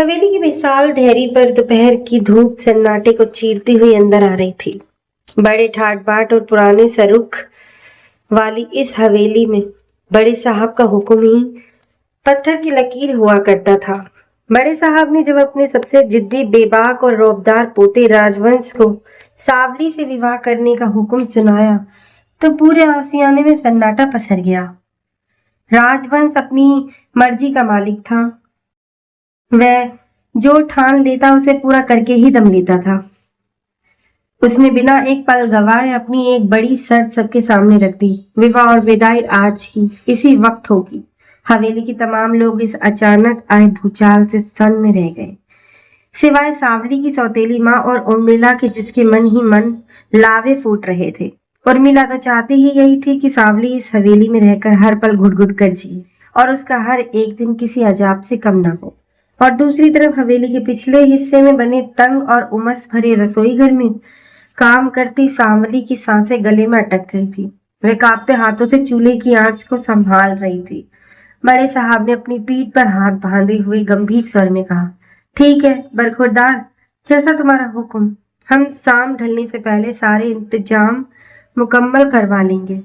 हवेली की विशाल देहरी पर दोपहर की धूप सन्नाटे को चीरती हुई अंदर आ रही थी। बड़े ठाट बाट और पुराने सरुख वाली इस हवेली में बड़े साहब का हुक्म ही पत्थर की लकीर हुआ करता था। बड़े साहब ने जब अपने सबसे जिद्दी, बेबाक और रौबदार पोते राजवंश को सावली से विवाह करने का हुक्म सुनाया तो पूरे आसियाने में सन्नाटा पसर गया। राजवंश अपनी मर्जी का मालिक था। वह जो ठान लेता उसे पूरा करके ही दम लेता था। उसने बिना एक पल गवाए अपनी एक बड़ी शर्त सबके सामने रख दी। विवाह और विदाई आज ही इसी वक्त होगी। हवेली के तमाम लोग इस अचानक आए भूचाल से सन्न रह गए, सिवाय सावली की सौतेली माँ और उर्मिला के, जिसके मन ही मन लावे फूट रहे थे। उर्मिला तो चाहती ही यही थी कि सावली इस हवेली में रहकर हर पल घुट घुट कर जिए और उसका हर एक दिन किसी अजाब से कम न हो। और दूसरी तरफ हवेली के पिछले हिस्से में बने तंग और उमस भरे रसोई घर में काम करती सावली की सांसें गले में अटक गई थी। वह कांपते हाथों से चूल्हे की आंच को संभाल रही थी। बड़े साहब ने अपनी पीठ पर हाथ बांधे हुए गंभीर स्वर में कहा, ठीक है बरखुरदार, जैसा तुम्हारा हुक्म। हम शाम ढलने से पहले सारे इंतजाम मुकम्मल करवा लेंगे।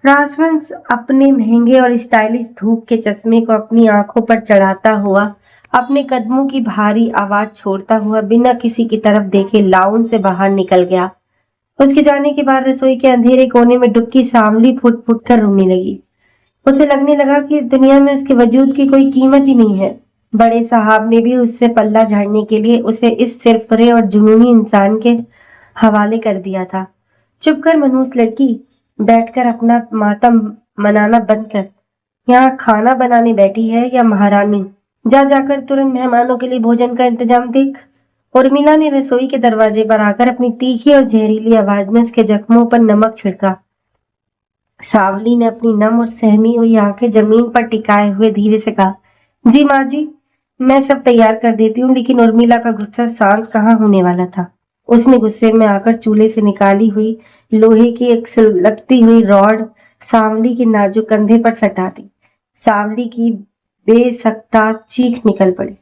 राजवंश अपने महंगे और स्टाइलिश धूप के चश्मे को अपनी आंखों पर चढ़ाता हुआ, अपने कदमों की भारी आवाज छोड़ता हुआ बिना किसी की तरफ देखे लाउन से बाहर निकल गया। उसके जाने के बाद रसोई के अंधेरे कोने में डुबकी सावली फुट फुट कर रोने लगी। उसे लगने लगा कि इस दुनिया में उसके वजूद की कोई कीमत ही नहीं है। बड़े साहब ने भी उससे पल्ला झाड़ने के लिए उसे इस सिरफरे और जुनूनी इंसान के हवाले कर दिया था। चुप कर मनहूस लड़की, बैठकर अपना मातम मनाना बंद कर। यहाँ खाना बनाने बैठी है या महारानी? जा जाकर तुरंत मेहमानों के लिए भोजन का इंतजाम देख। उर्मिला ने रसोई के दरवाजे पर आकर अपनी तीखी और जहरीली आवाज में उसके जख्मों पर नमक छिड़का। सावली ने अपनी नम और सहमी हुई आंखें जमीन पर टिकाए हुए धीरे से कहा, जी माँ जी, मैं सब तैयार कर देती हूँ। लेकिन उर्मिला का गुस्सा शांत कहाँ होने वाला था। उसने गुस्से में आकर चूल्हे से निकाली हुई लोहे की एक सुलगती हुई रॉड सावली के नाजुक कंधे पर सटा दी। सावली की बेसख्ता चीख निकल पड़ी,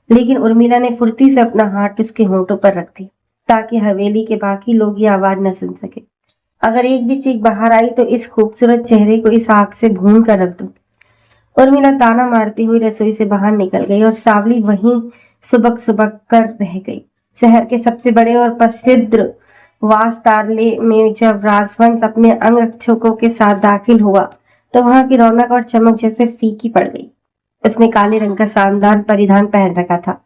लेकिन उर्मिला ने फुर्ती से अपना हाथ उसके होंठों पर रख दिया ताकि हवेली के बाकी लोग ये आवाज न सुन सके। अगर एक भी चीख बाहर आई तो इस खूबसूरत चेहरे को इस आग से भून कर रख दो। उर्मिला ताना मारती हुई रसोई से बाहर निकल गई और सावली वहीं सुबक सुबक कर रह गई। शहर के सबसे बड़े और प्रसिद्ध वास्तारले में जब राजवंश अपने अंगरक्षकों के साथ दाखिल हुआ तो वहां की रौनक और चमक जैसे फीकी पड़ गई। उसने काले रंग का शानदार परिधान पहन रखा था,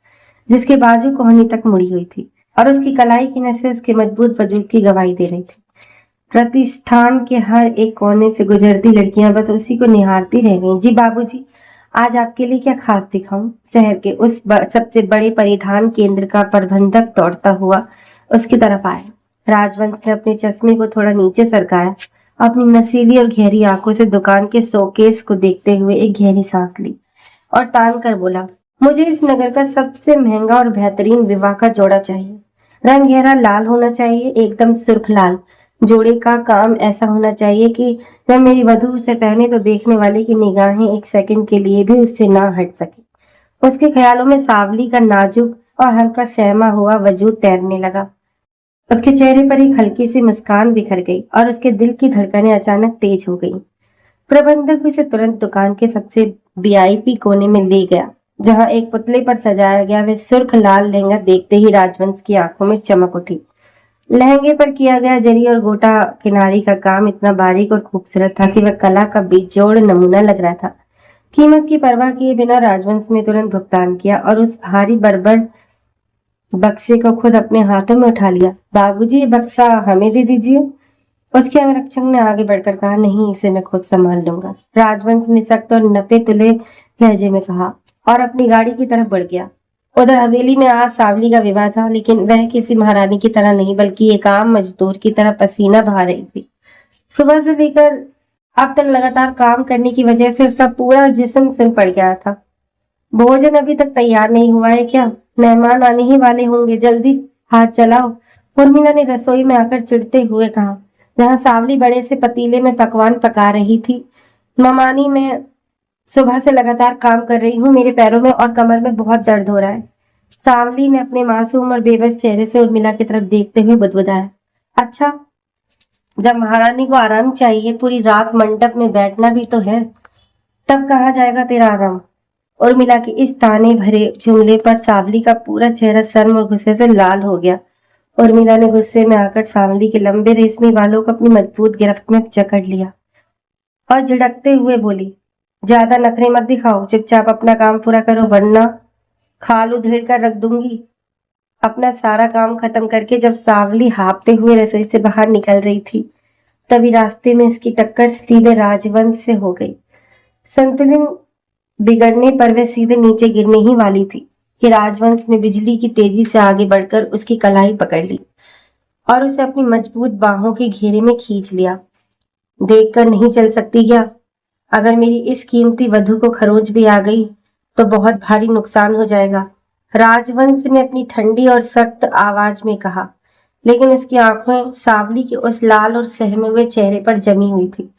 जिसके बाजू कोहनी तक मुड़ी हुई थी और उसकी कलाई की नसें उसके मजबूत वजूद की गवाही दे रही थी। प्रतिष्ठान के हर एक कोने से गुजरती लड़कियां बस उसी को निहारती रह गईं। जी बाबूजी, आज आपके लिए क्या खास दिखाऊं? शहर के उस सबसे बड़े परिधान केंद्र का प्रबंधक दौड़ता हुआ उसकी तरफ आया। राजवंश ने अपने चश्मे को थोड़ा नीचे सरकाया, अपनी नसीली और गहरी आंखों से दुकान के शोकेस को देखते हुए एक गहरी सांस ली और तान कर बोला, मुझे इस नगर का सबसे महंगा और बेहतरीन विवाह का जोड़ा चाहिए। रंग गहरा लाल होना चाहिए, एकदम सुर्ख लाल। जोड़े का काम ऐसा होना चाहिए कि जब मेरी वधू उसे पहने तो देखने वाले की निगाहें एक सेकंड के लिए भी उससे ना हट सके। उसके ख्यालों में सावली का नाजुक और हल्का सहमा हुआ वजूद तैरने लगा। उसके चेहरे पर एक हल्की सी मुस्कान बिखर गई और उसके दिल की धड़कनें अचानक तेज हो गई। प्रबंधक उसे तुरंत दुकान के सबसे वीआईपी कोने में ले गया, जहां एक पुतले पर सजाया गया वह सुर्ख लाल लहंगा देखते ही राजवंश की आंखों में चमक उठी। लहंगे पर किया गया जरी और गोटा किनारी का काम इतना बारीक और खूबसूरत था कि वह कला का बेजोड़ नमूना लग रहा था। कीमत की परवाह किए बिना राजवंश ने तुरंत भुगतान किया और उस भारी बर्बड़ बक्से को खुद अपने हाथों में उठा लिया। बाबूजी, ये बक्सा हमें दे दीजिए। उसके अंगरक्षक ने आगे बढ़कर कहा, नहीं, इसे मैं खुद संभाल लूंगा। राजवंश ने सख्त और नपे तुले लहजे में कहा और अपनी गाड़ी की तरफ बढ़ गया। उधर हवेली में आज सावली का विवाह था, लेकिन वह किसी महारानी की तरह नहीं बल्कि एक आम मजदूर की तरह पसीना बहा रही थी। सुबह से लेकर अब तक लगातार काम करने की वजह से उसका पूरा जिस्म सुन पड़ गया था। भोजन अभी तक तैयार नहीं हुआ है क्या? मेहमान आने ही वाले होंगे, जल्दी हाथ चलाओ। उर्मिला ने रसोई में आकर चिढ़ते हुए कहा, जहां सावली बड़े से पतीले में पकवान पका रही थी। ममानी, मैं सुबह से लगातार काम कर रही हूँ, मेरे पैरों में और कमर में बहुत दर्द हो रहा है। सांवली ने अपने मासूम और बेबस चेहरे से उर्मिला की तरफ देखते हुए बुदबुदाया। अच्छा, जब महारानी को आराम चाहिए, पूरी रात मंडप में बैठना भी तो है, तब कहाँ जाएगा तेरा आराम? उर्मिला की इस ताने भरे जुमले पर सांवली का पूरा चेहरा शर्म और गुस्से से लाल हो गया। उर्मिला ने गुस्से में आकर सांवली के लंबे रेशमी बालों को अपनी मजबूत गिरफ्त में जकड़ लिया और झिड़कते हुए बोली, ज्यादा नखरे मत दिखाओ, चुपचाप अपना काम पूरा करो, वरना खाल उधेड़ कर रख दूंगी। अपना सारा काम खत्म करके जब सांवली हाँफते हुए रसोई से बाहर निकल रही थी, तभी रास्ते में उसकी टक्कर सीधे राजवंश से हो गई। संतुलन बिगड़ने पर वह सीधे नीचे गिरने ही वाली थी कि राजवंश ने बिजली की तेजी से आगे बढ़कर उसकी कलाई पकड़ ली और उसे अपनी मजबूत बाहों के घेरे में खींच लिया। देखकर नहीं चल सकती क्या? अगर मेरी इस कीमती वधु को खरोंच भी आ गई तो बहुत भारी नुकसान हो जाएगा, राजवंश ने अपनी ठंडी और सख्त आवाज में कहा, लेकिन उसकी आंखें सांवली के उस लाल और सहमे हुए चेहरे पर जमी हुई थी।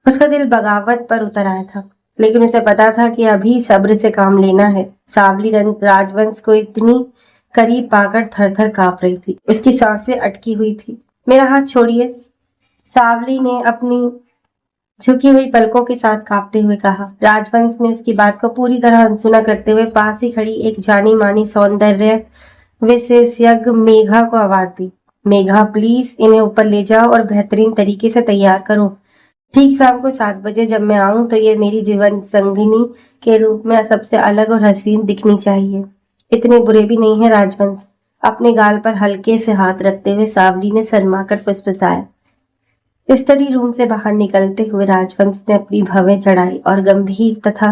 उसका दिल बगावत पर उतर आया था, लेकिन उसे पता था कि अभी सब्र से काम लेना है। सांवली राजवंश को इतनी करीब पाकर थर थर कांप रही थी, उसकी सांसें अटकी हुई थी। मेरा हाथ छोड़िए, सांवली ने अपनी झुकी हुई पलकों के साथ कांपते हुए कहा। राजवंश ने उसकी बात को पूरी तरह अनसुना करते हुए पास ही खड़ी एक जानी मानी सौंदर्य विशेषज्ञ मेघा को आवाज दी। मेघा, प्लीज इन्हें ऊपर ले जाओ और बेहतरीन तरीके से तैयार करो। ठीक शाम को 7 बजे जब मैं आऊं तो ये मेरी जीवन संगिनी के रूप में सबसे अलग और हसीन दिखनी चाहिए। इतने बुरे भी नहीं है राजवंश। अपने गाल पर हल्के से हाथ रखते हुए सांवली ने शर्माकर फुसफुसाया। स्टडी रूम से बाहर निकलते हुए राजवंश ने अपनी भवें चढ़ाई और गंभीर तथा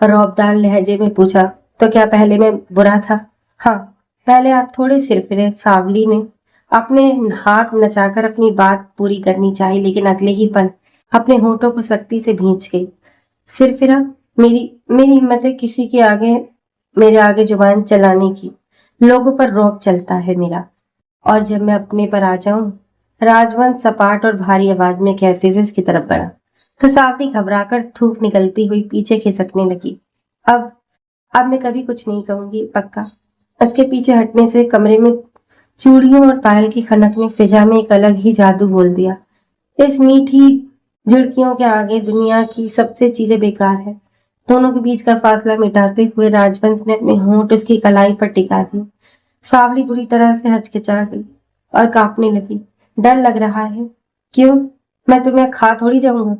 रौबदार लहजे में पूछा, तो क्या पहले मैं बुरा था? हाँ, पहले आप थोड़े सिरफिरे। सांवली ने अपने हाथ नचाकर अपनी बात पूरी करनी चाहिए, लेकिन अगले ही पल अपने होठों को सख्ती से भींच गई। सिरफिरा? मेरी हिम्मत है किसी के आगे, मेरे आगे जुबान चलाने की? लोगों पर रौब चलता है मेरा, और जब मैं अपने पर आ जाऊं, राजवंश सपाट और भारी आवाज में कहते हुए उसकी तरफ बढ़ा, तो सांवली घबराकर थूक निकलती हुई पीछे खिसकने लगी। अब मैं कभी कुछ नहीं कहूंगी, पक्का। उसके पीछे हटने से कमरे में चूड़ियों और पायल की खनक ने फिजा में एक अलग ही जादू बोल दिया। इस मीठी झुड़कियों के आगे दुनिया की सबसे चीजें बेकार है। दोनों के बीच का फासला मिटाते हुए राजवंश ने अपने होंठ उसकी कलाई पर टिका दिए। सांवली बुरी तरह से हचकिचा गई और कांपने लगी। डर लग रहा है? क्यों? मैं तुम्हें खा थोड़ी जाऊंगा।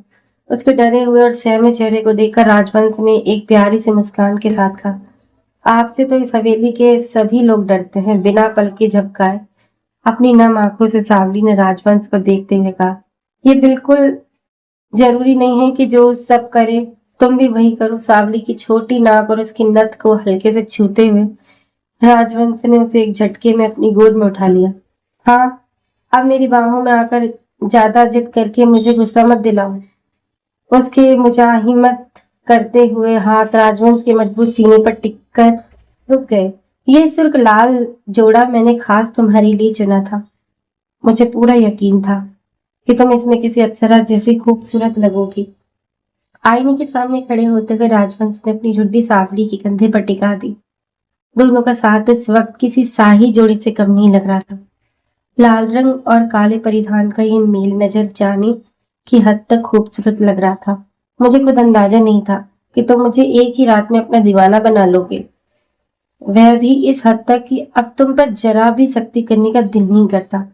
उसके डरे हुए और सहमे चेहरे को देखकर राजवंश ने एक प्यारी सी मुस्कान के साथ कहा, आपसे तो इस हवेली के सभी लोग डरते हैं। बिना पलके झपकाए अपनी नम आंखों से सांवली ने राजवंश को देखते हुए कहा, यह बिल्कुल जरूरी नहीं है कि जो सब करे तुम भी वही करो। सांवली की छोटी नाक और उसकी नथ को हल्के से छूते हुए राजवंश ने उसे एक झटके में अपनी गोद में उठा लिया। हाँ, अब मेरी बाहों में आकर ज्यादा जिद करके मुझे गुस्सा मत दिलाओ। उसके मुजाहिमत करते हुए हाथ राजवंश के मजबूत सीने पर टिककर रुक गए। ये सुर्ख लाल जोड़ा मैंने खास तुम्हारे लिए चुना था। मुझे पूरा यकीन था कि तुम इसमें किसी अप्सरा जैसी खूबसूरत लगोगी। आईने के सामने खड़े होते हुए राजवंश ने अपनी झुड्डी सांवली के कंधे पर टिका दी। दोनों का साथ उस वक्त किसी शाही जोड़ी से कम नहीं लग रहा था। लाल रंग और काले परिधान का ये मेल नजर जाने की हद तक खूबसूरत लग रहा था। मुझे खुद अंदाजा नहीं था कि तुम मुझे एक ही रात में अपना दीवाना बना लोगे, वह भी इस हद तक कि अब तुम पर जरा भी सख्ती करने का दिल नहीं करता।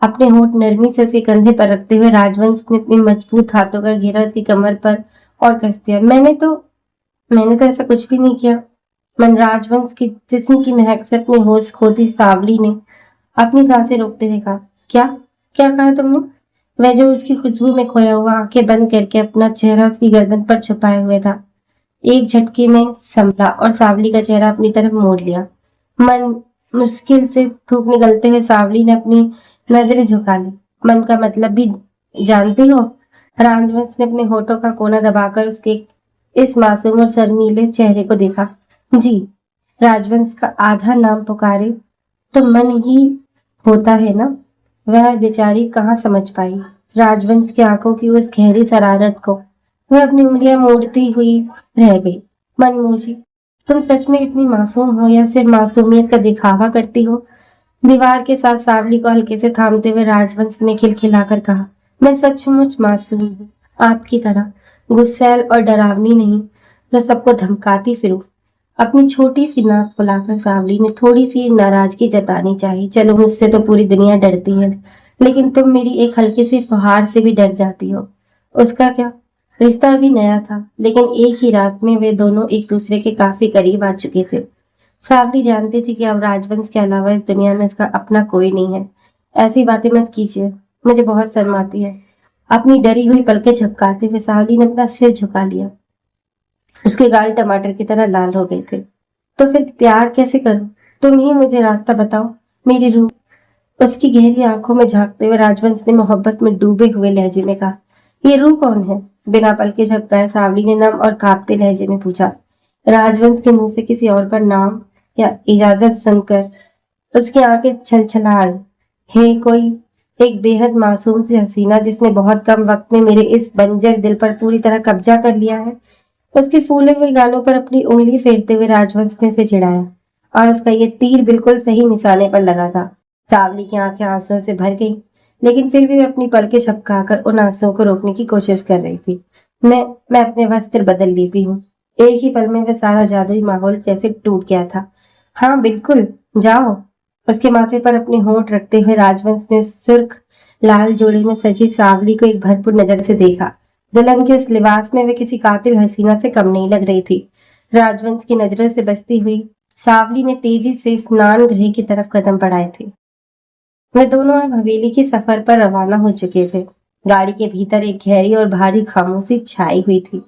अपने होंठ नरमी से उसके कंधे पर रखते हुए राजवंश ने अपने मजबूत हाथों का घेरा उसकी कमर पर और कस दिया। मैंने तो ऐसा कुछ भी नहीं किया। मन राजवंश के जिस्म की महक से अपने होश खोती सांवली ने अपनी सांसें रोकते हुए कहा, क्या क्या कहा तुमने? वह जो उसकी खुशबू में खोया हुआ आंखें बंद करके अपना चेहरा उसकी गर्दन पर छुपाए हुए था, एक झटके में संभला और सांवली का चेहरा अपनी तरफ मोड़ लिया। मन मुश्किल से थूक निकलते हुए सांवली ने अपनी नजरें झुका ली। मन का मतलब भी जानती हो? राजवंश ने अपने होठों का कोना दबाकर उसके इस मासूम और शर्मीले चेहरे को देखा। जी। राजवंश का आधा नाम पुकारे तो मन ही होता है ना। वह बेचारी कहाँ समझ पाई राजवंश की आंखों की उस गहरी शरारत को। वह अपनी उंगलियां मोड़ती हुई रह गई। मनमोजी, तुम सच में इतनी मासूम हो या सिर्फ मासूमियत का दिखावा करती हो? दीवार के साथ सावली को हल्के से थामते हुए राजवंश ने खिलखिलाकर कहा, मैं सचमुच मासूम हूँ, आपकी तरह गुस्सैल और डरावनी नहीं जो सबको धमकाती फिरूं। अपनी छोटी सी नाक फुलाकर सावली ने थोड़ी सी नाराजगी जतानी चाहिए। चलो, मुझसे तो पूरी दुनिया डरती है, लेकिन तुम मेरी एक हल्की सी फुहार से भी डर जाती हो। उसका क्या? रिश्ता अभी नया था, लेकिन एक ही रात में वे दोनों एक दूसरे के काफी करीब आ चुके थे। सावली जानती थी कि अब राजवंश के अलावा इस दुनिया में उसका अपना कोई नहीं है। ऐसी बातें मत कीजिए, मुझे बहुत शर्म आती है। अपनी डरी हुई पलकें झपकाते हुए सावली ने अपना सिर झुका लिया। उसके गाल टमाटर की तरह लाल हो गए थे। तो फिर प्यार कैसे करूं? तुम ही मुझे रास्ता बताओ, मेरी रूह। उसकी गहरी आंखों में झांकते हुए राजवंश ने मोहब्बत में डूबे हुए लहजे में कहा, ये रूह कौन है? बिना पलके झपकाए सावली ने नम और कांपते लहजे में पूछा। राजवंश के मुंह से किसी और का नाम या इजाजत सुनकर उसकी आंखें छलछला आई। हे कोई एक बेहद मासूम सी हसीना जिसने बहुत कम वक्त में मेरे इस बंजर दिल पर पूरी तरह कब्जा कर लिया है। उसके फूले हुए गालों पर अपनी उंगली फेरते हुए राजवंश ने उसे चिढ़ाया और उसका ये तीर बिल्कुल सही निशाने पर लगा था। सावली की आंखें आंसुओं से भर गई, लेकिन फिर भी अपनी पलकें झपकाकर उन आंसुओं को रोकने की कोशिश कर रही थी। मैं अपने वस्त्र बदल लेती हूँ। एक ही पल में वह सारा जादुई माहौल जैसे टूट गया था। हाँ बिल्कुल, जाओ। उसके माथे पर अपने होंठ रखते हुए राजवंश ने सुर्ख लाल जोड़ी में सजी सावली को एक भरपूर नजर से देखा। दुल्हन के उस लिबास में वे किसी कातिल हसीना से कम नहीं लग रही थी। राजवंश की नजरों से बचती हुई सावली ने तेजी से स्नान गृह की तरफ कदम बढ़ाए थे। वे दोनों अब हवेली के सफर पर रवाना हो चुके थे। गाड़ी के भीतर एक गहरी और भारी खामोशी छाई हुई थी,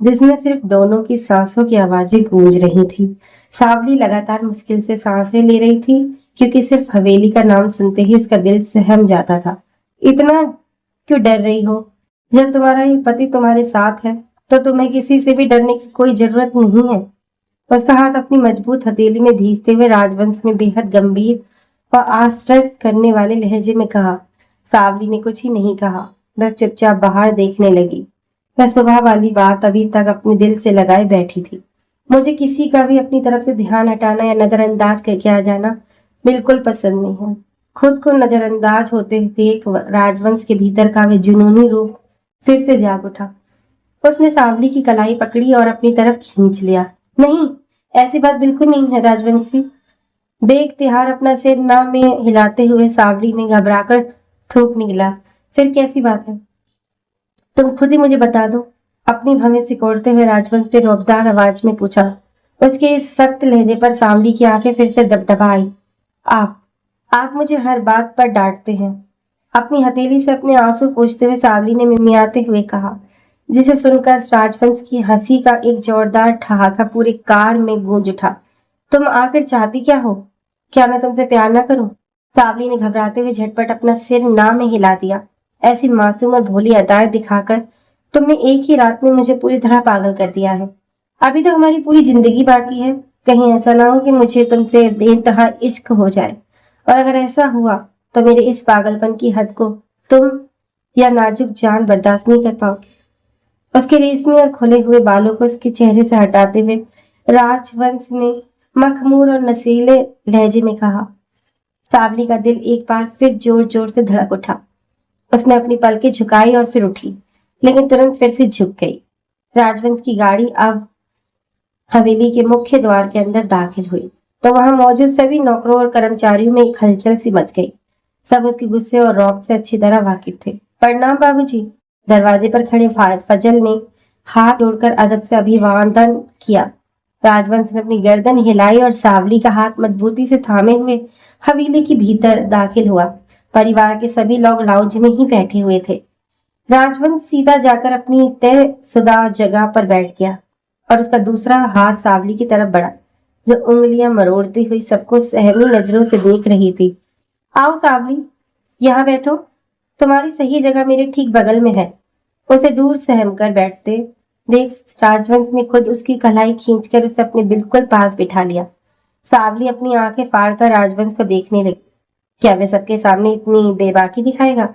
जिसमें सिर्फ दोनों की सांसों की आवाजें गूंज रही थी। सावली लगातार मुश्किल से सांसें ले रही थी, क्योंकि सिर्फ हवेली का नाम सुनते ही उसका दिल सहम जाता था। इतना क्यों डर रही हो? जब तुम्हारा ही पति तुम्हारे साथ है, तो तुम्हें किसी से भी डरने की कोई जरूरत नहीं है। उसका हाथ अपनी मजबूत हथेली में भींचते हुए राजवंश ने बेहद गंभीर और आश्चर्य करने वाले लहजे में कहा। सावली ने कुछ ही नहीं कहा, बस चुपचाप बाहर देखने लगी। वह सुबह वाली बात अभी तक अपने दिल से लगाए बैठी थी। मुझे किसी का भी अपनी तरफ से ध्यान हटाना या नजरअंदाज करके आ जाना बिल्कुल पसंद नहीं है। खुद को नजरअंदाज होते देख राजवंश के भीतर का वह जुनूनी रूप फिर से जाग उठा। उसने सावली की कलाई पकड़ी और अपनी तरफ खींच लिया। नहीं, ऐसी बात बिल्कुल नहीं है राजवंशी। बेइख्तियार अपना सिर ना में हिलाते हुए सावली ने घबराकर थूक निकला। फिर कैसी बात है? तुम खुद ही मुझे बता दो, अपनी भवें सिकोड़ते हुए राजवंश ने रौबदार आवाज में पूछा। उसके इस सख्त लहजे पर सावली की आंखें फिर से दबदबाई। आप मुझे हर बात पर डांटते हैं। अपनी हथेली से अपने आंसू पोंछते हुए सावली ने मिमियाते हुए कहा, जिसे सुनकर राजवंश की हंसी का एक जोरदार ठहाका पूरे कार में गूंज उठा। तुम आखिर चाहती क्या हो? क्या मैं तुमसे प्यार ना करूं? सावली ने घबराते हुए झटपट अपना सिर ना में हिला दिया। ऐसी मासूम और भोली अदाएं दिखाकर तुमने एक ही रात में मुझे पूरी तरह पागल कर दिया है। अभी तो हमारी पूरी जिंदगी बाकी है। कहीं ऐसा ना हो कि मुझे तुमसे बेइंतहा इश्क हो जाए, और अगर ऐसा हुआ तो मेरे इस पागलपन की हद को तुम या नाजुक जान बर्दाश्त नहीं कर पाओगे। उसके रेशमी और खुले हुए बालों को उसके चेहरे से हटाते हुए राजवंश ने मखमूर और नशीले लहजे में कहा। सावली का दिल एक बार फिर जोर जोर से धड़क उठा। उसने अपनी पलकें झुकाई और फिर उठी, लेकिन तुरंत फिर से झुक गई। राजवंश की गाड़ी अब हवेली के मुख्य द्वार के अंदर दाखिल हुई तो वहां मौजूद सभी नौकरों और कर्मचारियों में एक हलचल सी मच गई। सब उसके गुस्से और रौब से अच्छी तरह वाकिफ थे। प्रणाम बाबूजी। दरवाजे पर खड़े फजल ने हाथ जोड़कर अदब से अभिवादन किया। राजवंश ने अपनी गर्दन हिलाई और सावली का हाथ मजबूती से थामे हुए हवेली के भीतर दाखिल हुआ। परिवार के सभी लोग लाउंज में ही बैठे हुए थे। राजवंश सीधा जाकर अपनी तयशुदा जगह पर बैठ गया और उसका दूसरा हाथ सावली की तरफ बढ़ा, जो उंगलियां मरोड़ती हुई सबको सहमी नजरों से देख रही थी। आओ सावली, यहाँ बैठो। तुम्हारी सही जगह मेरे ठीक बगल में है। उसे दूर सहम कर बैठते देख राजवंश ने खुद उसकी कलाई खींचकर उसे अपने बिल्कुल पास बिठा लिया। सावली अपनी आंखें फाड़कर राजवंश को देखने लगी। क्या वह सबके सामने इतनी बेबाकी दिखाएगा?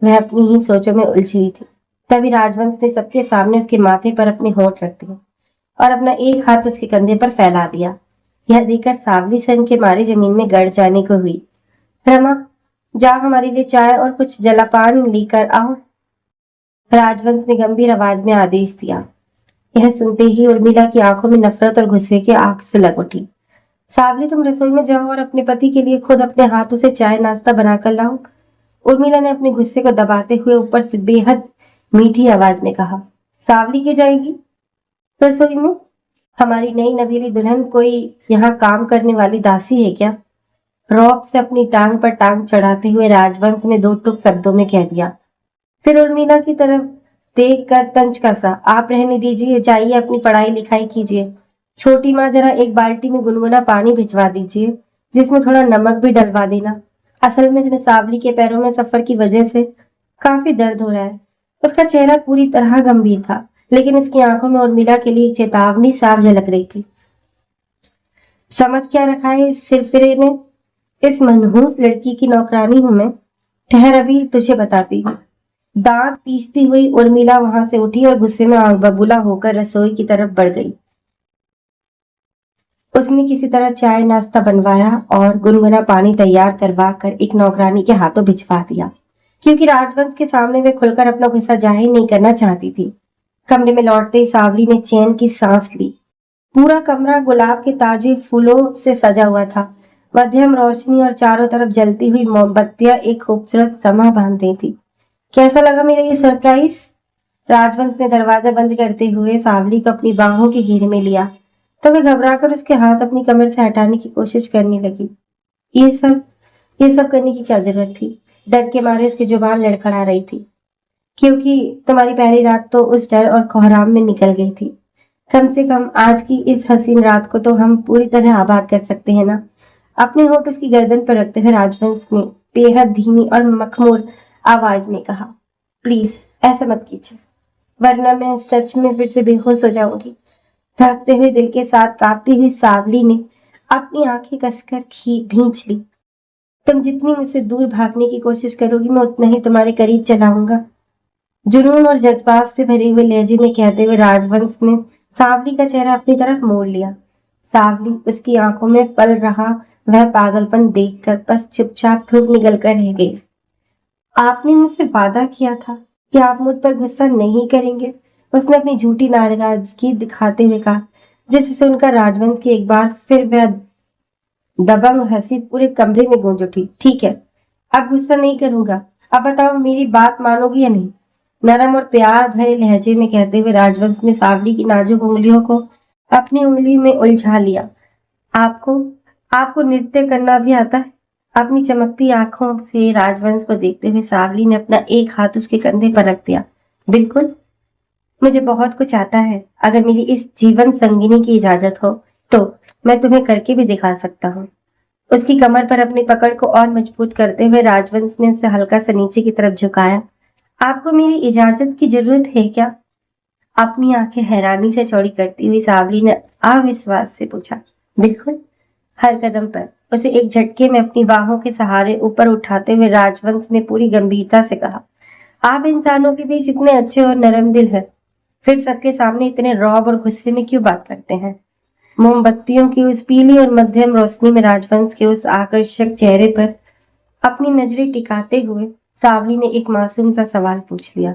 वह अपनी ही सोचों में उलझी हुई थी। तभी राजवंश ने सबके सामने उसके माथे पर अपने होंठ रख दिए और अपना एक हाथ उसके कंधे पर फैला दिया। यह देखकर सावली सन के मारे जमीन में गड़ जाने को हुई। रमा, जाओ हमारे लिए चाय और कुछ जलापान लेकर आओ, राजवंश ने गंभीर आवाज में आदेश दिया। यह सुनते ही उर्मिला की आंखों में नफरत और गुस्से की आग सुलग उठी। सावली, तुम रसोई में जाओ और अपने पति के लिए खुद अपने हाथों से चाय नाश्ता बनाकर लाओ, उर्मिला ने अपने गुस्से को दबाते हुए ऊपर से बेहद मीठी आवाज में कहा। सावली क्यों जाएगी रसोई में? हमारी नई नवेली दुल्हन कोई यहाँ काम करने वाली दासी है क्या? रौब से अपनी टांग पर टांग चढ़ाते हुए राजवंश ने दो टुक शब्दों में कह दिया। फिर उर्मिला की तरफ देख कर तंज कसा। आप रहने दीजिए, जाइए अपनी पढ़ाई लिखाई कीजिए। छोटी माँ, जरा एक बाल्टी में गुनगुना पानी भिजवा दीजिए, जिसमें थोड़ा नमक भी डलवा देना। असल में सावली के पैरों में सफर की वजह से काफी दर्द हो रहा है। उसका चेहरा पूरी तरह गंभीर था, लेकिन उसकी आंखों में उर्मिला के लिए एक चेतावनी साफ झलक रही थी। समझ क्या रखा है इस सिरफिरे ने? इस मनहूस लड़की की नौकरानी हूं मैं। ठहर, अभी तुझे बताती हूँ। दांत पीसती हुई उर्मिला वहां से उठी और गुस्से में आग बबूला होकर रसोई की तरफ बढ़ गई। उसने किसी तरह चाय नाश्ता बनवाया और गुनगुना पानी तैयार करवा कर एक नौकरानी के हाथों भिजवा दिया, क्योंकि राजवंश के सामने वे खुलकर अपना गुस्सा जाहिर नहीं करना चाहती थी। कमरे में लौटते ही सावली ने चैन की सांस ली। पूरा कमरा गुलाब के ताजे फूलों से सजा हुआ था। मध्यम रोशनी और चारों तरफ जलती हुई मोमबत्तियां एक खूबसूरत समा बांध रही थी। कैसा लगा मेरा ये सरप्राइज? राजवंश ने दरवाजा बंद करते हुए सावली को अपनी बाहों के घेरे में लिया, तो वे घबराकर उसके हाथ अपनी कमर से हटाने की कोशिश करने लगी। ये सब करने की क्या जरूरत थी? डर के मारे उसकी जुबान लड़खड़ा रही थी, क्योंकि तुम्हारी पहली रात तो उस डर और कोहराम में निकल गई थी। कम से कम आज की इस हसीन रात को तो हम पूरी तरह आबाद कर सकते हैं ना? अपने होठ उसकी गर्दन पर रखते हुए राजवंश ने बेहद धीमी और मखमूर आवाज में कहा, प्लीज ऐसा मत कीजिए, वरना मैं सच में फिर से बेहोश हो जाऊंगी। धड़कते हुए दिल के साथ कांपती हुई सावली ने अपनी आंखें कसकर भींच ली। तुम जितनी मुझसे दूर भागने की कोशिश करोगी, मैं उतना ही तुम्हारे करीब चलाऊंगा, जुनून और जज्बात से भरे हुए लहजे में कहते हुए राजवंश ने सावली का चेहरा अपनी तरफ मोड़ लिया। सावली उसकी आंखों में पल रहा वह पागलपन देखकर बस चुपचाप थूक निकल कर रह गई। आपने मुझसे वादा किया था कि आप मुझ पर गुस्सा नहीं करेंगे, उसने अपनी झूठी नाराजगी दिखाते हुए कहा, जिसे सुनकर राजवंश की एक बार फिर वह दबंग हंसी पूरे कमरे में गूंज उठी। ठीक है, अब गुस्सा नहीं करूंगा। अब बताओ, मेरी बात मानोगी या नहीं? नरम और प्यार भरे लहजे में कहते हुए राजवंश ने सावली की नाजुक उंगलियों को अपनी उंगली में उलझा लिया। आपको नृत्य करना भी आता है? अपनी चमकती आंखों से राजवंश को देखते हुए सावली ने अपना एक हाथ उसके कंधे पर रख दिया। बिल्कुल, मुझे बहुत कुछ आता है। अगर मेरी इस जीवन संगिनी की इजाजत हो तो मैं तुम्हें करके भी दिखा सकता हूँ। उसकी कमर पर अपनी पकड़ को और मजबूत करते हुए राजवंश ने उसे हल्का सा नीचे की तरफ झुकाया। आपको मेरी इजाजत की जरूरत है क्या? अपनी आंखें हैरानी से चौड़ी करती हुई सावली ने अविश्वास से पूछा। बिल्कुल। हर कदम पर उसे एक झटके में अपनी बाहों के सहारे ऊपर उठाते हुए राजवंश ने पूरी गंभीरता से कहा, आप इंसानों के बीच इतने अच्छे और नरम दिल हैं, फिर सबके सामने इतने रौब और गुस्से में क्यों बात करते हैं? मोमबत्तियों की उस पीली और मध्यम रोशनी में राजवंश के उस आकर्षक चेहरे पर अपनी नजरें टिकाते हुए सावली ने एक मासूम सा सवाल पूछ लिया।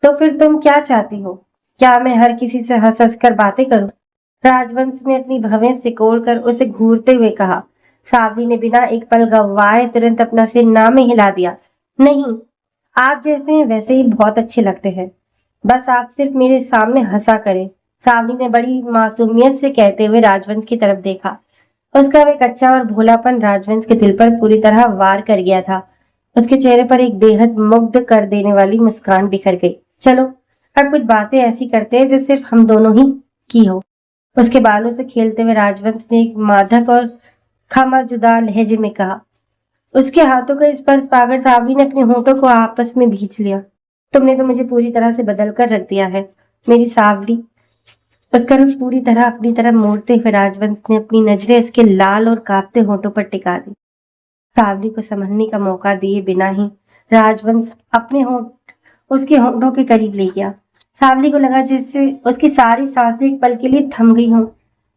तो फिर तुम क्या चाहती हो? क्या मैं हर किसी से हंस हंस कर बातें करूं? राजवंश ने अपनी भवें सिकोड़कर उसे घूरते हुए कहा। सावली ने बिना एक पल गवाए तुरंत अपना सिर ना में हिला दिया। नहीं, आप जैसे हैं वैसे ही बहुत अच्छे लगते हैं, बस आप सिर्फ मेरे सामने हंसा करें, सावली ने बड़ी मासूमियत से कहते हुए राजवंश की तरफ देखा। उसका वह कच्चा और भोलापन राजवंश के दिल पर पूरी तरह वार कर गया था। उसके चेहरे पर एक बेहद मुग्ध कर देने वाली मुस्कान बिखर गई। चलो अब कुछ बातें ऐसी करते हैं जो सिर्फ हम दोनों ही की हो। उसके बालों से खेलते हुए राजवंश ने एक मादक और खामोजुदा लहजे में कहा। उसके हाथों का स्पर्श पाकर सावली ने अपने होठों को आपस में भींच लिया। तुमने तो मुझे पूरी तरह से बदल कर रख दिया है मेरी सावली। उसका रुख पूरी तरह अपनी तरफ मोड़ते हुए राजवंश ने अपनी नजरें उसके लाल और कांपते होठों पर टिका दी। सावली को संभलने का मौका दिए बिना ही राजवंश अपने होठ उसके होठों के करीब ले गया। सावली को लगा जैसे उसकी सारी सांसें एक पल के लिए थम गई हों,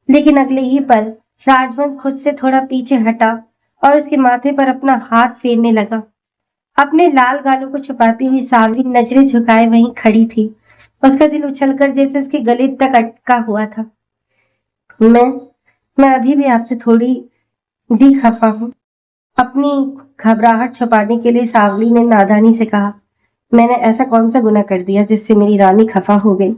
लेकिन अगले ही पल राजवंश खुद से थोड़ा पीछे हटा और उसके माथे पर अपना हाथ फेरने लगा। अपने लाल गालों को छुपाती हुई सावली नजरें झुकाए वहीं खड़ी थी। उसका दिल उछलकर जैसे उसके गले तक अटका हुआ था। मैं अभी भी आपसे थोड़ी डी खफा हूँ। अपनी घबराहट छुपाने के लिए सावली ने नादानी से कहा, मैंने ऐसा कौन सा गुनाह कर दिया जिससे मेरी रानी खफा हो गई?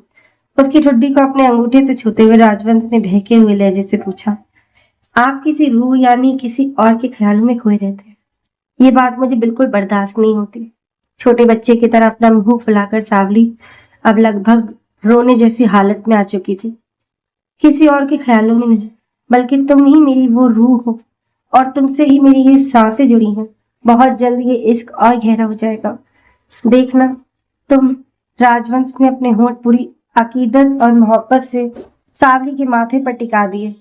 उसकी ठुड्डी को अपने अंगूठे से छूते हुए राजवंश ने बहके हुए लहजे से पूछा, आप किसी रूह यानी किसी और के ख्यालों में खोए रहते हैं। ये बात मुझे बिल्कुल बर्दाश्त नहीं होती। छोटे बच्चे की तरह अपना मुंह फुलाकर सावली अब लगभग रोने जैसी हालत में आ चुकी थी। किसी और के ख्यालों में नहीं, बल्कि तुम ही मेरी वो रूह हो और तुमसे ही मेरी ये सांसें जुड़ी हैं। बहुत जल्द ये इश्क और गहरा हो जाएगा, देखना तुम। राजवंश ने अपने होंठ पूरी अकीदत और मोहब्बत से सावली के माथे पर टिका दिए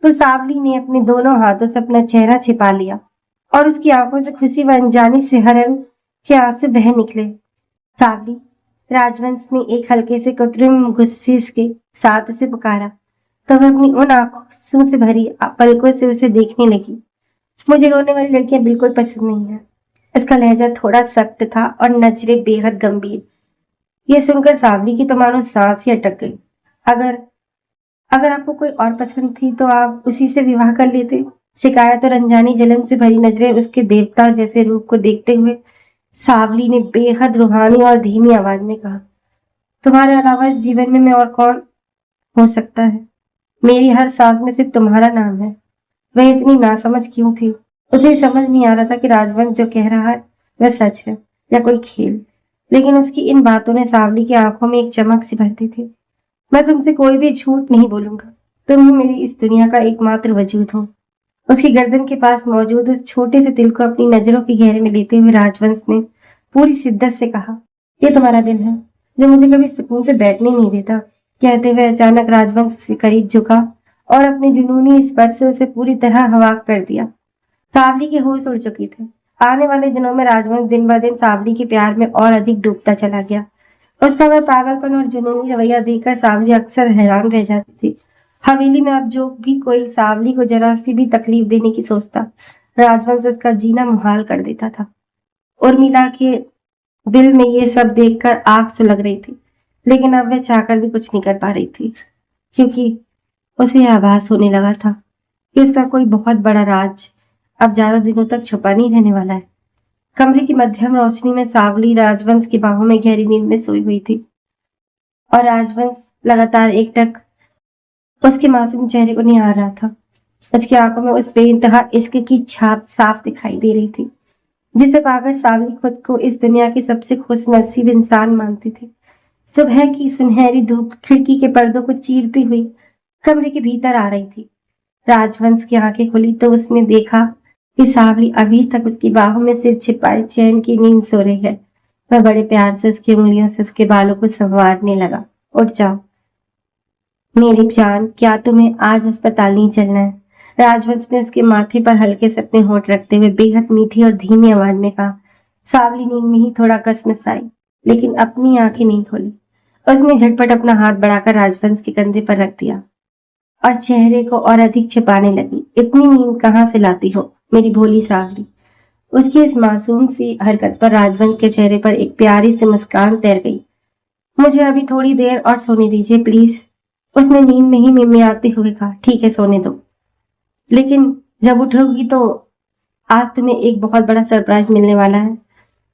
तो सावली ने अपने दोनों हाथों से अपना चेहरा छिपा लिया और उसकी आंखों से खुशी व अनजानी से हरण के आंसू बह निकले। सावली, राजवंश ने एक हल्के से कृत्रिम गुस्से के साथ उसे पुकारा तो वह अपनी उन आंखों से भरी पलकों से उसे देखने लगी। मुझे रोने वाली लड़कियां बिल्कुल पसंद नहीं है। इसका लहजा थोड़ा सख्त था और नजरें बेहद गंभीर। यह सुनकर सावली की तो मानो सांस ही अटक गई। अगर आपको कोई और पसंद थी तो आप उसी से विवाह कर लेते। शिकायत और अनजानी जलन से भरी नजरें उसके देवता जैसे रूप को देखते हुए सावली ने बेहद रूहानी और धीमी आवाज में कहा, तुम्हारे अलावा इस जीवन में मैं और कौन हो सकता है? मेरी हर सांस में सिर्फ तुम्हारा नाम है। वह इतनी नासमझ क्यों थी? उसे समझ नहीं आ रहा था कि राजवंश जो कह रहा है वह सच है या कोई खेल, लेकिन उसकी इन बातों ने सावली की आंखों में एक चमक सी भरती थी। मैं तुमसे कोई भी झूठ नहीं बोलूंगा। तुम ही मेरी इस दुनिया का एकमात्र वजूद हो। उसकी गर्दन के पास मौजूद उस छोटे से दिल को अपनी नजरों के घेरे में लेते हुए राजवंश ने पूरी शिद्दत से कहा, यह तुम्हारा दिल है जो मुझे कभी सुकून से बैठने नहीं देता। कहते हुए अचानक राजवंश के करीब झुका और अपने जुनूनी स्पर्श से उसे पूरी तरह हवा कर दिया। सावली के होश उड़ चुकी थी। आने वाले दिनों में राजवंश दिन ब दिन सावली के प्यार में और अधिक डूबता चला गया। उसका वह पागलपन और जुनूनी रवैया देखकर सावली अक्सर हैरान रह जाती थी। हवेली में अब जो भी कोई सावली को जरा सी भी तकलीफ देने की सोचता, राजवंश उसका जीना मुहाल कर देता था। उर्मिला के दिल में ये सब देखकर आग सुलग रही थी, लेकिन अब वह चाहकर भी कुछ नहीं कर पा रही थी, क्योंकि उसे आभास होने लगा था कि उसका कोई बहुत बड़ा राज अब ज्यादा दिनों तक छुपा नहीं रहने वाला है। कमरे की मध्यम रोशनी में सावली राजवंश की बाहों में गहरी नींद में सोई हुई थी और राजवंश लगातार एकटक उसके मासूम चेहरे को निहार रहा था। उसकी आंखों में उस बेइंतहा इश्क की छाप साफ दिखाई दे रही थी, जिसे पाकर सावली खुद को इस दुनिया की सबसे खुशनसीब इंसान मानती थी। सुबह की सुनहरी धूप खिड़की के पर्दों को चीरती हुई कमरे के भीतर आ रही थी। राजवंश की आंखें खुली तो उसने देखा कि सावली अभी तक उसकी बाहों में सिर छिपाए चैन की नींद सो रही है। वह बड़े प्यार से उसकी उंगलियों से उसके बालों को संवारने लगा। उठ जाओ मेरी जान, क्या तुम्हें आज अस्पताल नहीं चलना है? राजवंश ने उसके माथे पर हल्के से अपने होंठ रखते हुए बेहद मीठी और धीमी आवाज में कहा। सावली नींद में ही थोड़ा कसमसाई, लेकिन अपनी आंखें नहीं खोली। उसने झटपट अपना हाथ बढ़ाकर राजवंश के कंधे पर रख दिया और चेहरे को और अधिक छिपाने लगी। इतनी नींद कहाँ से लाती हो मेरी भोली सावली? उसकी इस मासूम सी हरकत पर राजवंश के चेहरे पर एक प्यारी सी मुस्कान तैर गई। मुझे अभी थोड़ी देर और सोने दीजिए प्लीज, उसने नींद में ही मिमियाते हुए कहा। ठीक है, सोने दो, लेकिन जब उठोगी तो आज तुम्हें एक बहुत बड़ा सरप्राइज मिलने वाला है,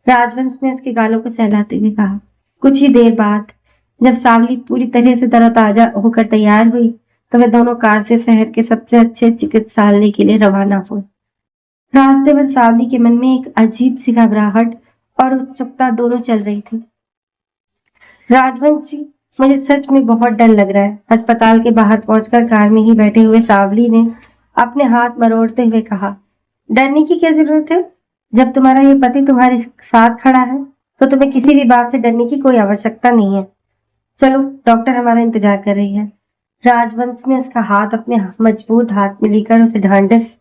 राजवंश ने उसके गालों को सहलाते हुए कहा। कुछ ही देर बाद जब सावली पूरी तरह से तरोताजा होकर तैयार हुई तो वे दोनों कार से शहर के सबसे अच्छे चिकित्सालय के लिए रवाना हुए। रास्ते पर सावली के मन में एक अजीब सी घबराहट और उत्सुकता दोनों चल रही थी। राजवंश जी, मुझे सच में बहुत डर लग रहा है, अस्पताल के बाहर पहुंचकर कार में ही बैठे हुए सावली ने अपने हाथ मरोड़ते हुए कहा। डरने की क्या जरूरत है? जब तुम्हारा ये पति तुम्हारे साथ खड़ा है तो तुम्हें किसी भी बात से डरने की कोई आवश्यकता नहीं है। चलो, डॉक्टर हमारा इंतजार कर रही है। राजवंश ने उसका हाथ अपने मजबूत हाथ में लेकर उसे ढांढस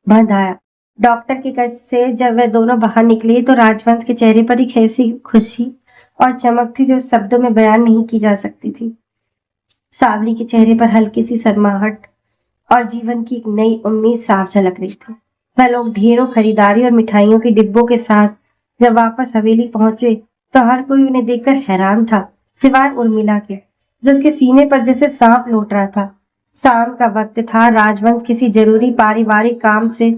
बंधाया। डॉक्टर के कष्ट से जब वे दोनों बाहर निकले तो राजवंश के चेहरे पर एक ऐसी खुशी और चमक थी जो शब्दों में बयान नहीं की जा सकती थी। सावली के चेहरे पर हल्की सी शर्माहट और जीवन की एक नई उम्मीद साफ झलक रही थी। वह लोग ढेरों खरीदारी और मिठाइयों के डिब्बों के साथ जब वापस हवेली पहुंचे तो हर कोई उन्हें देखकर हैरान था, सिवाय उर्मिला के, जिसके सीने पर जैसे सांप लौट रहा था। शाम का वक्त था। राजवंश किसी जरूरी पारिवारिक काम से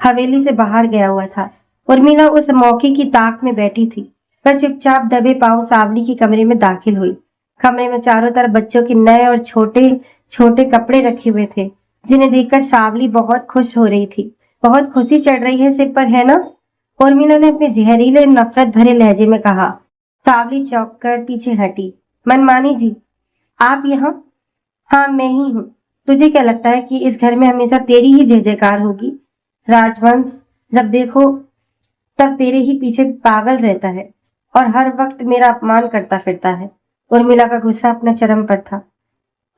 हवेली से बाहर गया हुआ था। उर्मिला उस मौके की ताक में बैठी थी। वह चुपचाप दबे पांव सावली के कमरे में दाखिल हुई। कमरे में चारों तरफ बच्चों के नए और छोटे छोटे कपड़े रखे हुए थे, जिन्हें देखकर सावली बहुत खुश हो रही थी। बहुत खुशी चढ़ रही है सिर पर, है ना? उर्मिला ने अपने जहरीले नफरत भरे लहजे में कहा। सावली चौंक कर पीछे हटी। मनमानी जी, आप यहाँ? हाँ, मैं ही हूँ। तुझे क्या लगता है कि इस घर में हमेशा तेरी ही जय जयकार होगी? राजवंश जब देखो तब तेरे ही पीछे पागल रहता है और हर वक्त मेरा अपमान करता फिरता है। उर्मिला का गुस्सा अपना चरम पर था।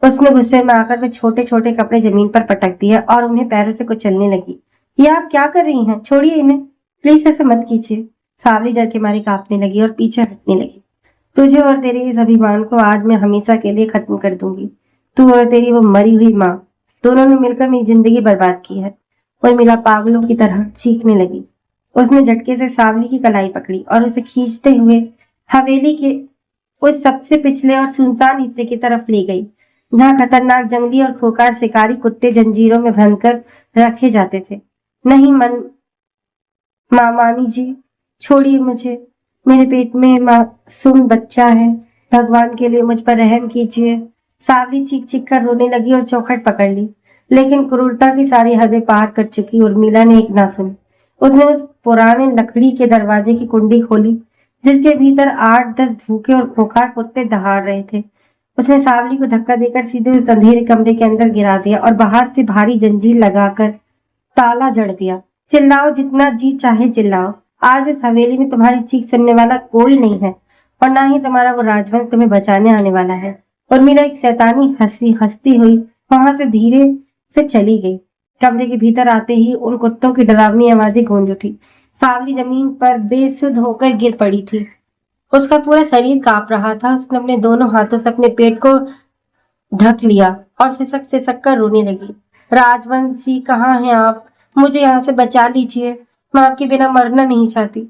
उसने गुस्से में आकर वे छोटे छोटे कपड़े जमीन पर पटक दिए और उन्हें पैरों से कुचलने लगी। ये आप क्या कर रही हैं? छोड़िए इन्हें, प्लीज ऐसे मत कीजिए। सावली डर के मारे कांपने लगी और पीछे हटने लगी। तुझे और तेरे इस अभिमान को आज मैं हमेशा के लिए खत्म कर दूंगी। तू और तेरी वो मरी हुई माँ, दोनों ने मिलकर मेरी जिंदगी बर्बाद की है। उर्मिला पागलों की तरह चीखने लगी। उसने झटके से सावली की कलाई पकड़ी और उसे खींचते हुए हवेली के उस सबसे पिछले और सुनसान हिस्से की तरफ ले गई, जहां खतरनाक जंगली और खोकार शिकारी कुत्ते जंजीरों में बंधकर रखे जाते थे। नहीं मामानी जी, छोड़िए मुझे। मेरे पेट में मासूम बच्चा है। भगवान के लिए मुझ पर रहम कीजिए। सावली चीख चीख कर रोने लगी और चौखट पकड़ ली, लेकिन क्रूरता की सारी हदें पार कर चुकी उर्मिला ने एक ना सुनी। उसने उस पुराने लकड़ी के दरवाजे की कुंडी खोली, जिसके भीतर 8-10 भूखे और खोखार कुत्ते दहाड़ रहे थे। उसने सावली को धक्का देकर सीधे उस अंधेरे कमरे के अंदर गिरा दिया और बाहर से भारी जंजीर लगाकर ताला जड़ दिया। चिल्लाओ जितना जी चाहे चिल्लाओ, आज उस हवेली में तुम्हारी चीख सुनने वाला कोई नहीं है और ना ही तुम्हारा वो राजवंश तुम्हें बचाने आने वाला है। उर्मिला एक शैतानी हंसती हुई वहां से धीरे से चली गई। कमरे के भीतर आते ही उन कुत्तों की डरावनी आवाजें गूंज उठी। सावली जमीन पर बेसुध होकर गिर पड़ी थी। उसका पूरा शरीर कांप रहा था। उसने अपने दोनों हाथों से अपने पेट को ढक लिया और सिसक सिसक कर रोने लगी। राजवंशी, कहाँ हैं आप? मुझे यहाँ से बचा लीजिए, मैं आपके बिना मरना नहीं चाहती।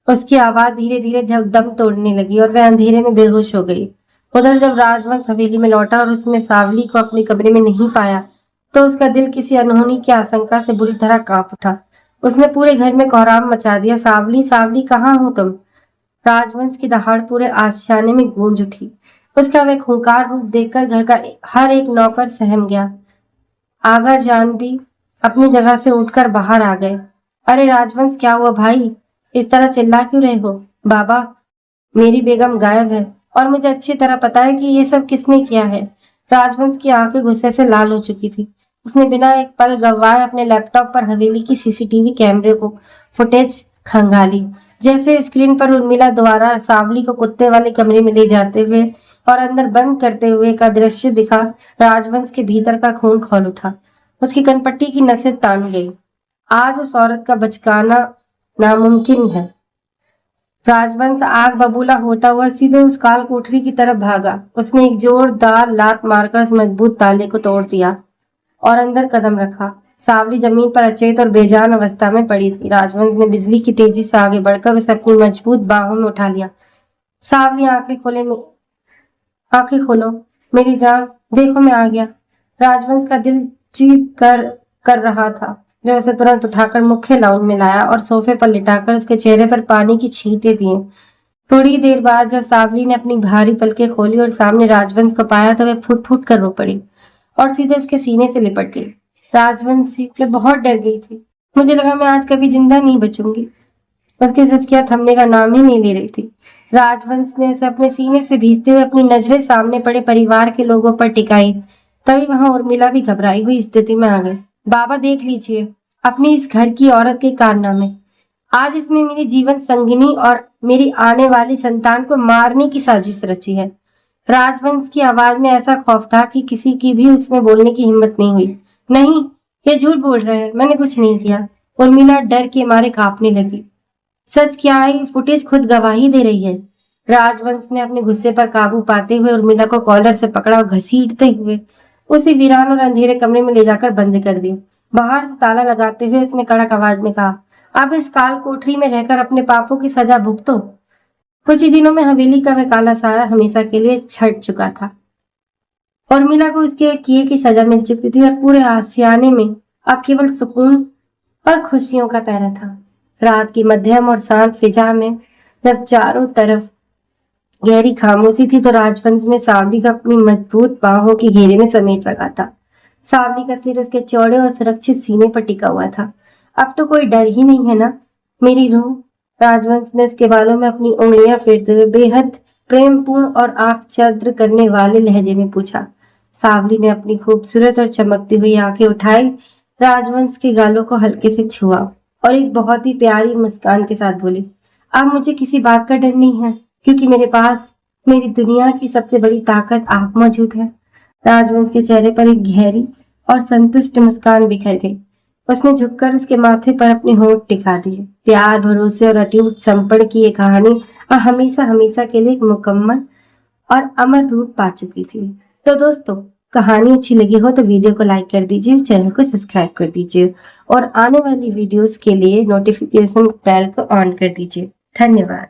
उसकी आवाज धीरे धीरे दम तोड़ने लगी और वह अंधेरे में बेहोश हो गई। उधर जब राजवंश हवेली में लौटा और उसने सावली को अपने कमरे में नहीं पाया तो उसका दिल किसी अनहोनी की आशंका से बुरी तरह कांप उठा। उसने पूरे घर में कोहराम मचा दिया। सावली, सावली, कहाँ हो तुम? राजवंश की दहाड़ पूरे आशियाने में गूंज उठी। उसका वह खूंखार रूप देखकर घर का हर एक नौकर सहम गया। आगा जान भी अपनी जगह से उठकर बाहर आ गए। अरे राजवंश, क्या हुआ भाई? इस तरह चिल्ला क्यों रहे हो? बाबा, मेरी बेगम गायब है और मुझे अच्छी तरह पता है कि ये सब किसने किया है। राजवंश की आंखें गुस्से से लाल हो चुकी थी। उसने बिना एक पल गंवाए अपने लैपटॉप पर हवेली की सीसीटीवी कैमरे को फुटेज खंगाली। जैसे स्क्रीन पर उर्मिला द्वारा सावली को कुत्ते वाले कमरे में ले जाते हुए और अंदर बंद करते हुए का दृश्य दिखा, राजवंश के भीतर का खून खौल उठा। उसकी कनपट्टी की नसें तान गई। आज उस औरत का बचकाना नामुमकिन है। राजवंश आग बबूला होता हुआ सीधे उस काल कोठरी की तरफ भागा। उसने एक जोरदार लात मारकर उस मजबूत ताले को तोड़ दिया और अंदर कदम रखा। सावली जमीन पर अचेत और बेजान अवस्था में पड़ी थी। राजवंश ने बिजली की तेजी से आगे बढ़कर उसे अपनी मजबूत बाहों में उठा लिया। सावली, आंखें खोलो मेरी जान, देखो मैं आ गया। राजवंश का दिल चीत कर रहा था। वे उसे तुरंत उठाकर मुख्य लाउंज में लाया और सोफे पर लिटाकर उसके चेहरे पर पानी की छींटे दिए। थोड़ी देर बाद जब सावली ने अपनी भारी पलकें खोली और सामने राजवंश को पाया तो वह फुट फुट कर रो पड़ी और सीधे उसके सीने से लिपट गई। राजवंशी, मैं बहुत डर गई थी। मुझे लगा मैं आज कभी जिंदा नहीं बचूंगी। उसकी सिसकियां थमने का नाम ही नहीं ले रही थी। राजवंश ने उसे अपने सीने से भींचते हुए अपनी नजरें सामने पड़े परिवार के लोगों पर टिकाई। तभी वहां उर्मिला भी घबराई हुई स्थिति में आ गई। बाबा, देख लीजिए अपनी इस घर की औरत के कारनामे। आज इसने मेरी जीवन संगिनी और मेरी आने वाली संतान को मारने की साजिश रची है। राजवंश की आवाज में ऐसा खौफ था कि किसी की भी उसमें बोलने की हिम्मत नहीं हुई। नहीं, ये झूठ बोल रहे हैं, मैंने कुछ नहीं किया। उर्मिला डर के मारे कांपने लगी। सच क्या है? ये फुटेज खुद गवाही दे रही है। राजवंश ने अपने गुस्से पर काबू पाते हुए उर्मिला को कॉलर से पकड़ा और घसीटते हुए उसे वीरान और अंधेरे कमरे में ले जाकर बंद कर दिया। बाहर से ताला लगाते हुए उसने कड़क आवाज में कहा, अब इस काल कोठरी में रहकर अपने पापों की सजा भुगतो। कुछ ही दिनों में हवेली का वह काला साया हमेशा के लिए छट चुका था। उर्मिला को उसके किए की सजा मिल चुकी थी और पूरे आशियाने में अब केवल सुकून और खुशियों का पहरा था। रात की मध्यम और शांत फिजा में जब चारों तरफ गहरी खामोशी थी तो राजवंश ने सांवली को अपनी मजबूत बाहों के घेरे में समेट रखा था। सांवली का सिर उसके चौड़े और सुरक्षित सीने पर टिका हुआ था। अब तो कोई डर ही नहीं है ना मेरी रूह? राजवंश ने उसके बालों में अपनी उंगलियां फेरते हुए बेहद प्रेमपूर्ण और आंख चंद्र करने वाले लहजे में पूछा। सांवली ने अपनी खूबसूरत और चमकती हुई आंखें उठाई, राजवंश के गालों को हल्के से छुआ और एक बहुत ही प्यारी मुस्कान के साथ बोली, अब मुझे किसी बात का डर नहीं है, क्योंकि मेरे पास मेरी दुनिया की सबसे बड़ी ताकत आप मौजूद है। राजवंश के चेहरे पर एक गहरी और संतुष्ट मुस्कान बिखर गई। उसने झुककर उसके माथे पर अपने होंठ टिका दिए। प्यार, भरोसे और अटूट समर्पण की ये कहानी हमेशा हमेशा के लिए एक मुकम्मल और अमर रूप पा चुकी थी। तो दोस्तों, कहानी अच्छी लगी हो तो वीडियो को लाइक कर दीजिए, चैनल को सब्सक्राइब कर दीजिए और आने वाली वीडियोस के लिए नोटिफिकेशन बेल को ऑन कर दीजिए। धन्यवाद।